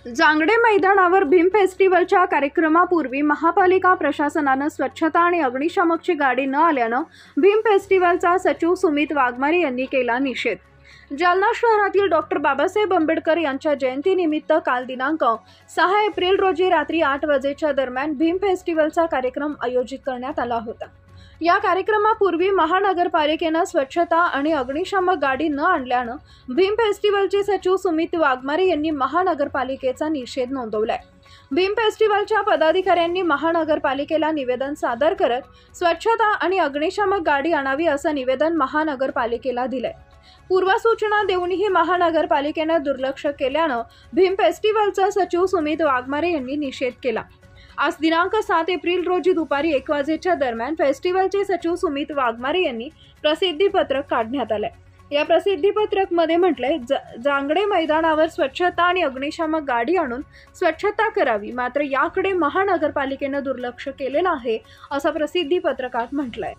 जांगडे मैदानावर भीम फेस्टिवलच्या कार्यक्रमापूर्वी महापालिका प्रशासनानं स्वच्छता आणि अग्निशामकची गाडी न आल्यानं भीम फेस्टिवलचा सचिव सुमित वाघमारे यांनी केला निषेध। जालना शहरातील डॉक्टर बाबासाहेब आंबेडकर यांच्या जयंतीनिमित्त काल दिनांक 6 एप्रिल रोजी रात्री 8 वाजेच्या दरम्यान भीम फेस्टिवलचा कार्यक्रम आयोजित करण्यात आला होता। या कार्यक्रमापूर्वी महानगरपालिकेनं स्वच्छता आणि अग्निशामक गाडी न आणल्यानं भीम फेस्टिवलचे सचिव सुमित वाघमारे यांनी महानगरपालिकेचा निषेध नोंदवलाय। भीम फेस्टिवलच्या पदाधिकाऱ्यांनी महानगरपालिकेला निवेदन सादर करत स्वच्छता आणि अग्निशामक गाडी आणावी असं निवेदन महानगरपालिकेला दिलंय। पूर्वसूचना देऊनही महानगरपालिकेने दुर्लक्ष केल्यानं भीम फेस्टिवलचा सचिव सुमित वाघमारे यांनी निषेध केला। आज दिनांक 7 एप्रिल रोजी दुपारी 1 वाजेच्या दरम्यान फेस्टिवलचे सचिव सुमित वाघमारे यांनी प्रसिद्धीपत्रक काढण्यात आले। या प्रसिद्धीपत्रकमध्ये म्हटलंय, जांगडे मैदानावर स्वच्छता आणि अग्निशामक गाडी आणून स्वच्छता करावी, मात्र याकडे महानगरपालिकेने दुर्लक्ष केलेलं आहे असं प्रसिद्धीपत्रकात म्हटलंय।